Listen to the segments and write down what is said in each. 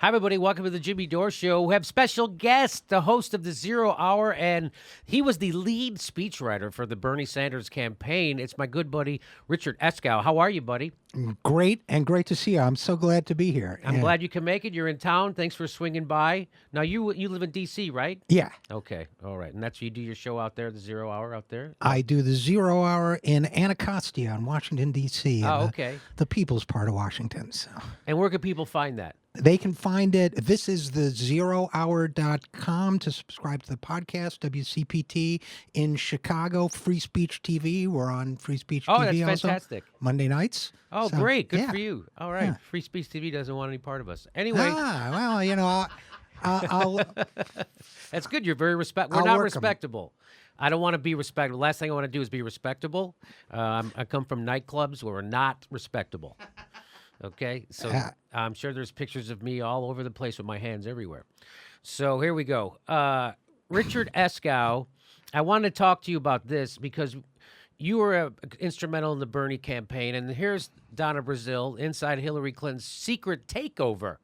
Hi, everybody. Welcome to the Jimmy Dore Show. We have special guest, the host of the Zero Hour, and he was the lead speechwriter for the Bernie Sanders campaign. It's my good buddy, Richard Eskow. How are you, buddy? Great, and great to see you. I'm so glad to be here. I'm glad you can make it. You're in town. Thanks for swinging by. Now, you live in D.C., right? Yeah. Okay. All right. And that's you do your show out there, the Zero Hour out there? I do the Zero Hour in Anacostia in Washington, D.C. Oh, okay. The people's part of Washington. So. And where can people find that? They can find it. This is the zerohour.com to subscribe to the podcast, WCPT in Chicago, Free Speech TV. We're on Free Speech TV that's also. fantastic. Monday nights. Oh, So, great. Good yeah. for you. All right. Yeah. Free Speech TV doesn't want any part of us. Anyway. Well, you know, I'll That's good. You're very respectful. We're I'll not work 'em. respectable. I don't want to be respectable. Last thing I want to do is be respectable. I come from nightclubs where we're not respectable. Okay? So I'm sure there's pictures of me all over the place with my hands everywhere. So here we go. Richard Eskow, I want to talk to you about this because you were instrumental in the Bernie campaign, and here's Donna Brazile inside Hillary Clinton's secret takeover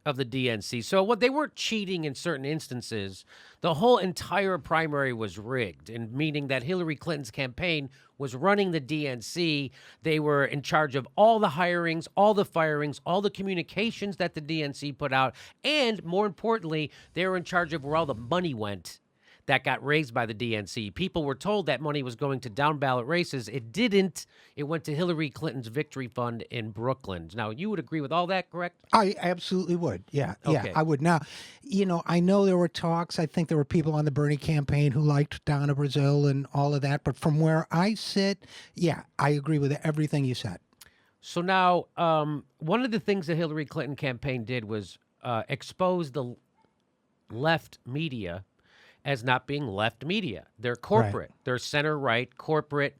of the DNC. So what they weren't cheating in certain instances. The whole entire primary was rigged, and meaning that Hillary Clinton's campaign was running the DNC. They were in charge of all the hirings, all the firings, all the communications that the DNC put out, and more importantly, they were in charge of where all the money went that got raised by the DNC. People were told that money was going to down ballot races. It didn't. It went to Hillary Clinton's victory fund in Brooklyn. Now, you would agree with all that, correct? I absolutely would. Yeah, Okay. yeah, I would. Now, you know, I know there were talks. I think there were people on the Bernie campaign who liked Donna Brazile and all of that. But from where I sit, yeah, I agree with everything you said. So now, one of the things the Hillary Clinton campaign did was expose the left media as not being left media. They're corporate. They're center-right, corporate,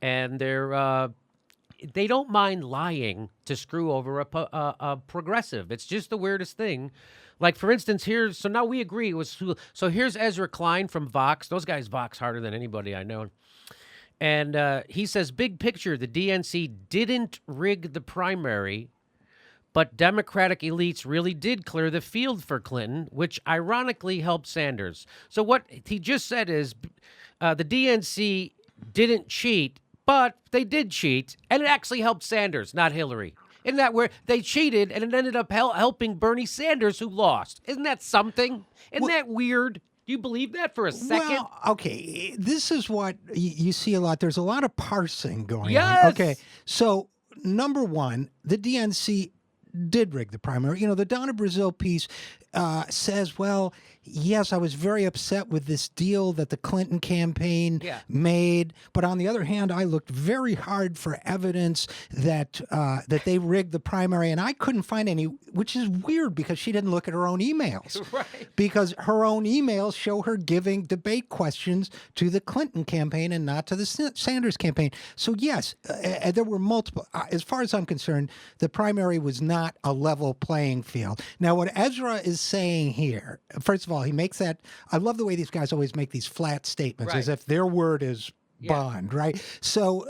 and they don't mind lying to screw over a progressive. It's just the weirdest thing. Like, for instance, so now we agree. So here's Ezra Klein from Vox. Those guys Vox harder than anybody I know. And he says, big picture, the DNC didn't rig the primary, but Democratic elites really did clear the field for Clinton, which ironically helped Sanders. So what he just said is the DNC didn't cheat, but they did cheat, and it actually helped Sanders, not Hillary. Isn't that where they cheated, and it ended up helping Bernie Sanders, who lost? Isn't that something? Isn't that weird? Do you believe that for a second? Well, okay, this is what you see a lot. There's a lot of parsing going Yes! on. Okay, so number one, the DNC did rig the primary. You know, the Donna Brazile piece says, well, yes, I was very upset with this deal that the Clinton campaign made, but on the other hand, I looked very hard for evidence that that they rigged the primary, and I couldn't find any, which is weird because she didn't look at her own emails. Right. Because her own emails show her giving debate questions to the Clinton campaign and not to the Sanders campaign. So yes, there were multiple. As far as I'm concerned, the primary was not a level playing field. Now, what Ezra is saying here, first of all, he makes that. I love the way these guys always make these flat statements, as if their word is bond, right? So.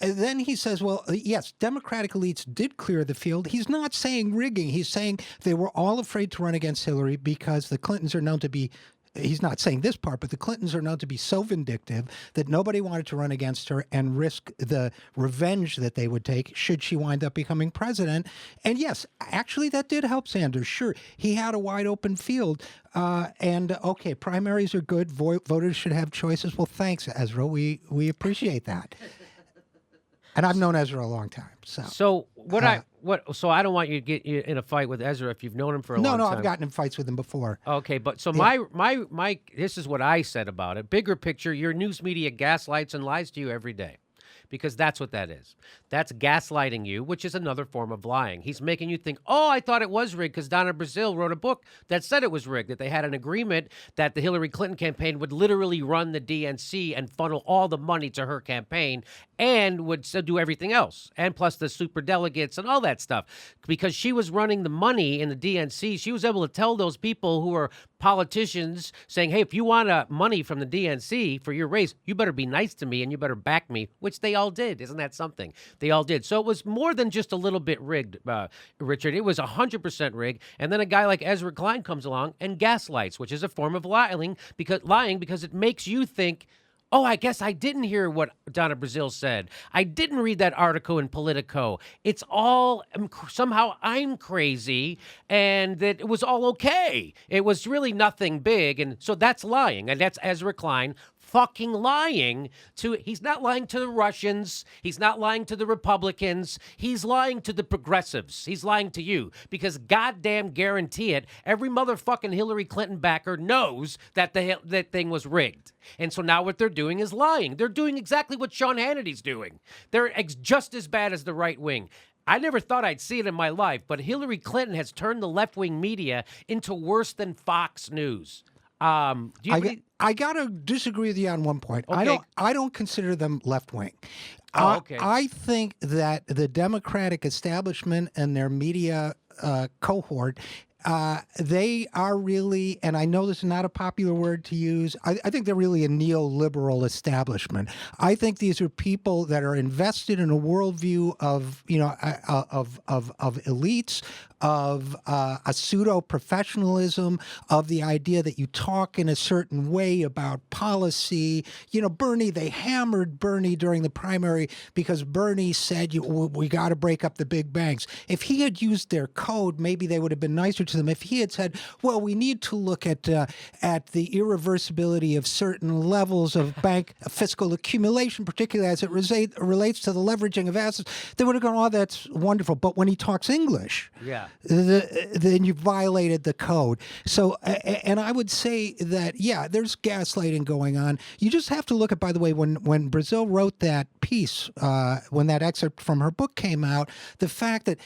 And then he says, well, yes, Democratic elites did clear the field. He's not saying rigging. He's saying they were all afraid to run against Hillary because the Clintons are known to be, he's not saying this part, but the Clintons are known to be so vindictive that nobody wanted to run against her and risk the revenge that they would take should she wind up becoming president. And yes, actually, that did help Sanders. Sure, he had a wide open field. And okay, primaries are good. Voters should have choices. Well, thanks, Ezra. We appreciate that. And I've known Ezra a long time. So So I don't want you to get in a fight with Ezra if you've known him for a long time. No, I've gotten in fights with him before. Okay, but so my this is what I said about it. Bigger picture, your news media gaslights and lies to you every day. Because that's what that is. That's gaslighting you, which is another form of lying. He's making you think, oh, I thought it was rigged because Donna Brazile wrote a book that said it was rigged, that they had an agreement that the Hillary Clinton campaign would literally run the DNC and funnel all the money to her campaign and would do everything else, and plus the super delegates and all that stuff. Because she was running the money in the DNC, she was able to tell those people who were politicians saying, hey, if you want money from the DNC for your race, you better be nice to me and you better back me, which they all did. Isn't that something? They all did. So it was more than just a little bit rigged, Richard. It was 100% rigged. And then a guy like Ezra Klein comes along and gaslights, which is a form of lying because it makes you think, oh, I guess I didn't hear what Donna Brazile said. I didn't read that article in Politico. It's all somehow I'm crazy and that it was all okay. It was really nothing big. And so that's lying. And that's Ezra Klein fucking lying to, he's not lying to the Russians. He's not lying to the Republicans. He's lying to the progressives. He's lying to you because goddamn guarantee it, every motherfucking Hillary Clinton backer knows that that thing was rigged. And so now what they're doing is lying. They're doing exactly what Sean Hannity's doing. They're just as bad as the right wing. I never thought I'd see it in my life, but Hillary Clinton has turned the left-wing media into worse than Fox News. Do you I gotta disagree with you on one point. Okay. I don't consider them left wing. Oh, okay. I think that the Democratic establishment and their media cohort, they are really, and I know this is not a popular word to use, I think they're really a neoliberal establishment. I think these are people that are invested in a worldview of, of elites, of a pseudo-professionalism, of the idea that you talk in a certain way about policy. Bernie, they hammered Bernie during the primary because Bernie said, we got to break up the big banks. If he had used their code, maybe they would have been nicer to them. If he had said, well, we need to look at the irreversibility of certain levels of bank fiscal accumulation, particularly as it relates to the leveraging of assets, they would have gone, oh, that's wonderful. But when he talks English, then you violated the code. So, and I would say that, yeah, there's gaslighting going on. You just have to look at, by the way, when Brazile wrote that piece, when that excerpt from her book came out, the fact that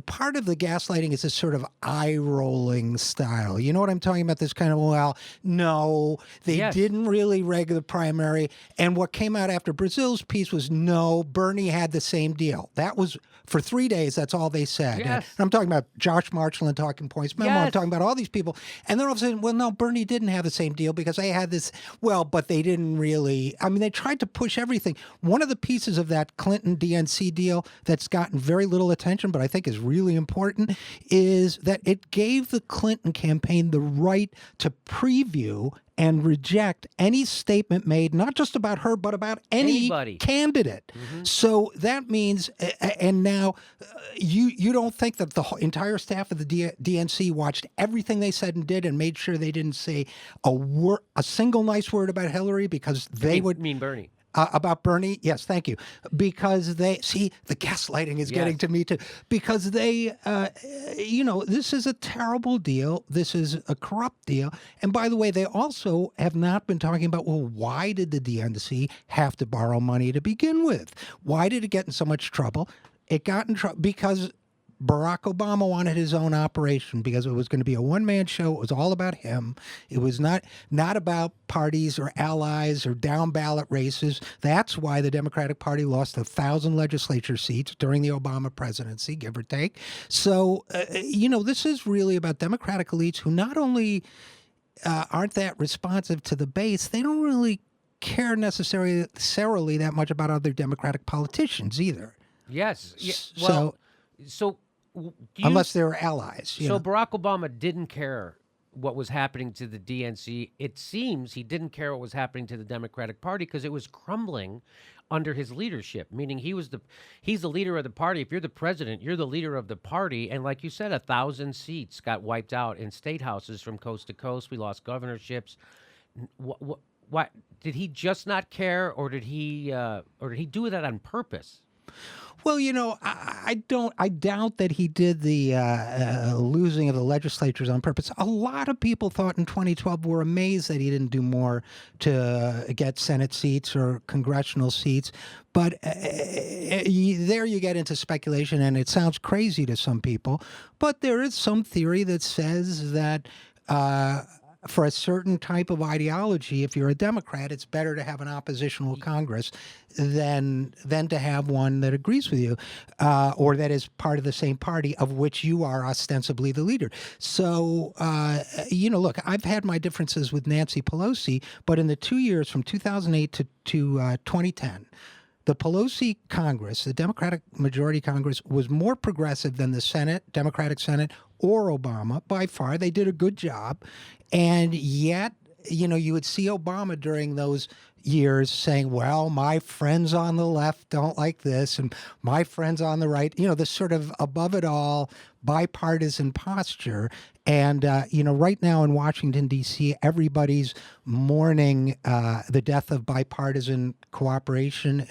part of the gaslighting is this sort of eye-rolling style. You know what I'm talking about? This kind of, well, no, they didn't really rig the primary. And what came out after Brazile's piece was, no, Bernie had the same deal. That was, for 3 days, that's all they said. Yes. And I'm talking about Josh Marshall and Talking Points Memo. I'm talking about all these people. And then all of a sudden, well, no, Bernie didn't have the same deal because they had this, well, but they didn't really, I mean, they tried to push everything. One of the pieces of that Clinton DNC deal that's gotten very little attention, but I think is really important, is that it gave the Clinton campaign the right to preview and reject any statement made, not just about her, but about any candidate. So that means, and now you don't think that the whole entire staff of the DNC watched everything they said and did and made sure they didn't say a single nice word about Hillary because they would mean Bernie. About Bernie? Yes, thank you. Because they, see, the gaslighting is getting to me too. Because they, this is a terrible deal. This is a corrupt deal. And by the way, they also have not been talking about, well, why did the DNC have to borrow money to begin with? Why did it get in so much trouble? It got in trouble because Barack Obama wanted his own operation because it was going to be a one-man show. It was all about him. It was not about parties or allies or down-ballot races. That's why the Democratic Party lost 1,000 legislature seats during the Obama presidency, give or take. So, this is really about Democratic elites who not only aren't that responsive to the base, they don't really care necessarily that much about other Democratic politicians either. Yes. Yeah, well, so unless they're allies. So Barack Obama didn't care what was happening to the DNC. It seems he didn't care what was happening to the Democratic Party because it was crumbling under his leadership, meaning he's the leader of the party. If you're the president, you're the leader of the party. And like you said, 1,000 seats got wiped out in state houses from coast to coast. We lost governorships. What did he just not care, or did he do that on purpose? Well, I doubt that he did the losing of the legislatures on purpose. A lot of people thought in 2012 were amazed that he didn't do more to get Senate seats or congressional seats. But there you get into speculation, and it sounds crazy to some people. But there is some theory that says that for a certain type of ideology, if you're a Democrat, it's better to have an oppositional Congress than to have one that agrees with you, or that is part of the same party of which you are ostensibly the leader. So, look, I've had my differences with Nancy Pelosi, but in the 2 years from 2008 to 2010, the Pelosi Congress, the Democratic majority Congress, was more progressive than the Senate, Democratic Senate, or Obama by far. They did a good job. And yet, you would see Obama during those years saying, well, my friends on the left don't like this, and my friends on the right, this sort of above it all bipartisan posture. And, right now in Washington, D.C., everybody's mourning the death of bipartisan cooperation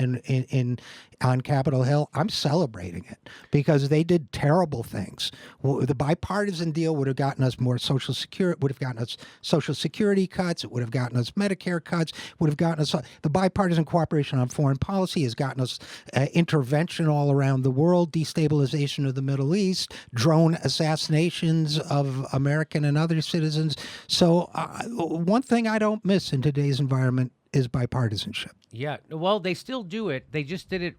on Capitol Hill. I'm celebrating it because they did terrible things. Well, the bipartisan deal would have gotten us more Social Security, would have gotten us Social Security cuts. It would have gotten us Medicare cuts, would have gotten us the bipartisan cooperation on foreign policy has gotten us intervention all around the world, destabilization of the Middle East, drone assassinations of American and other citizens. So one thing I don't miss in today's environment is bipartisanship. Yeah, well, they still do it. They just did it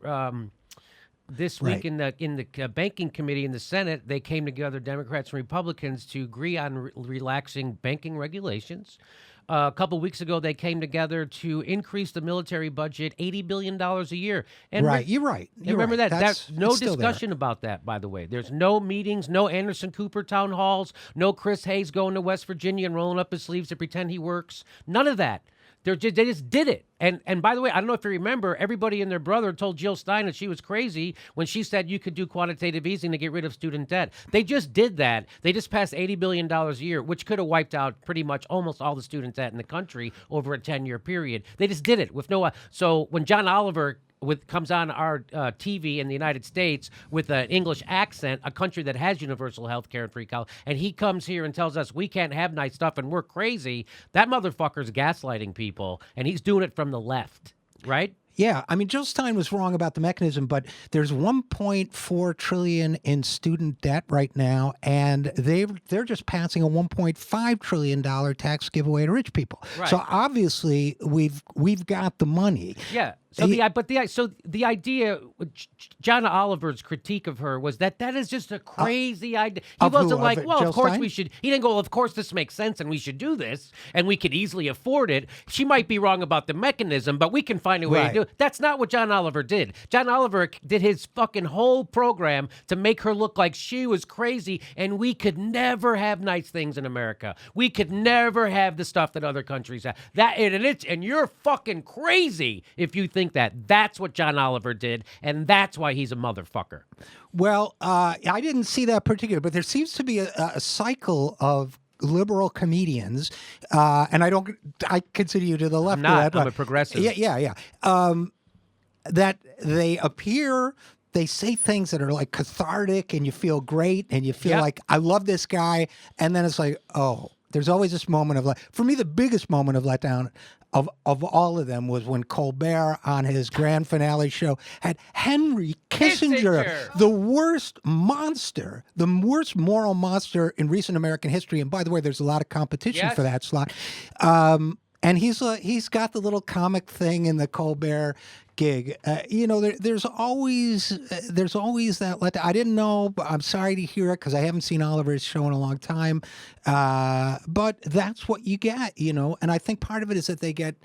this week in the banking committee in the Senate. They came together, Democrats and Republicans, to agree on relaxing banking regulations. A couple weeks ago, they came together to increase the military budget $80 billion a year. And you're right. And remember right. That's no it's discussion about that, by the way. There's no meetings, no Anderson Cooper town halls, no Chris Hayes going to West Virginia and rolling up his sleeves to pretend he works. None of that. They just did it. And by the way, I don't know if you remember, everybody and their brother told Jill Stein that she was crazy when she said you could do quantitative easing to get rid of student debt. They just did that. They just passed $80 billion a year, which could have wiped out pretty much almost all the student debt in the country over a 10-year period. They just did it with no... So when John Oliver comes on our TV in the United States with an English accent, a country that has universal health care and free college, and he comes here and tells us we can't have nice stuff and we're crazy, that motherfucker's gaslighting people, and he's doing it from the left, right? Yeah, I mean, Jill Stein was wrong about the mechanism, but there's 1.4 trillion in student debt right now, and they're just passing a 1.5 trillion dollar tax giveaway to rich people. Right. So obviously we've got the money. Yeah. So the idea, John Oliver's critique of her was that is just a crazy idea. He wasn't like, well, Jill of course Stein? we should. He didn't go, well, of course this makes sense and we should do this and we could easily afford it. She might be wrong about the mechanism, but we can find a way to do it. That's not what John Oliver did. John Oliver did his fucking whole program to make her look like she was crazy and we could never have nice things in America. We could never have the stuff that other countries have. And you're fucking crazy if you think that. That's what John Oliver did, and that's why he's a motherfucker. Well, I didn't see that particular, but there seems to be a cycle of liberal comedians, and I consider you to the left I'm not. of that. I'm a progressive. Yeah. That they appear. They say things that are like cathartic, and you feel great, and you feel like I love this guy, and then it's like, oh. There's always this moment of for me, the biggest moment of letdown of all of them was when Colbert on his grand finale show had Henry Kissinger, the worst monster, the worst moral monster in recent American history. And by the way, there's a lot of competition for that slot. And he's got the little comic thing in the Colbert gig. There's always that. I didn't know, but I'm sorry to hear it because I haven't seen Oliver's show in a long time. But that's what you get, And I think part of it is that they get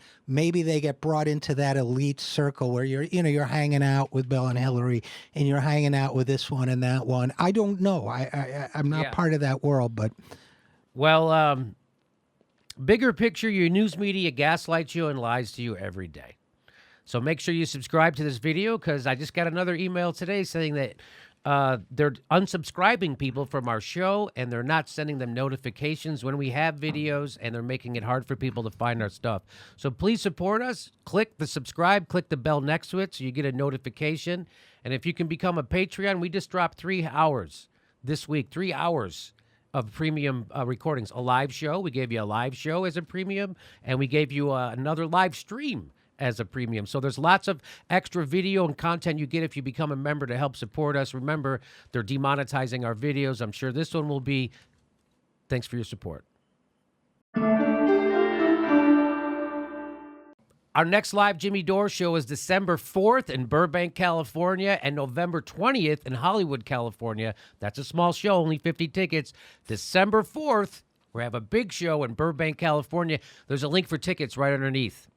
brought into that elite circle where you're hanging out with Bill and Hillary, and you're hanging out with this one and that one. I don't know. I'm not part of that world, but bigger picture, your news media gaslights you and lies to you every day. So make sure you subscribe to this video because I just got another email today saying that they're unsubscribing people from our show and they're not sending them notifications when we have videos, and they're making it hard for people to find our stuff. So please support us. Click the subscribe, click the bell next to it so you get a notification. And if you can become a Patreon, we just dropped 3 hours this week, 3 hours of premium recordings. A live show. We gave you a live show as a premium, and we gave you another live stream as a premium. So there's lots of extra video and content you get if you become a member to help support us. Remember, they're demonetizing our videos. I'm sure this one will be. Thanks for your support. Our next live Jimmy Dore show is December 4th in Burbank, California, and November 20th in Hollywood, California. That's a small show, only 50 tickets. December 4th, we have a big show in Burbank, California. There's a link for tickets right underneath.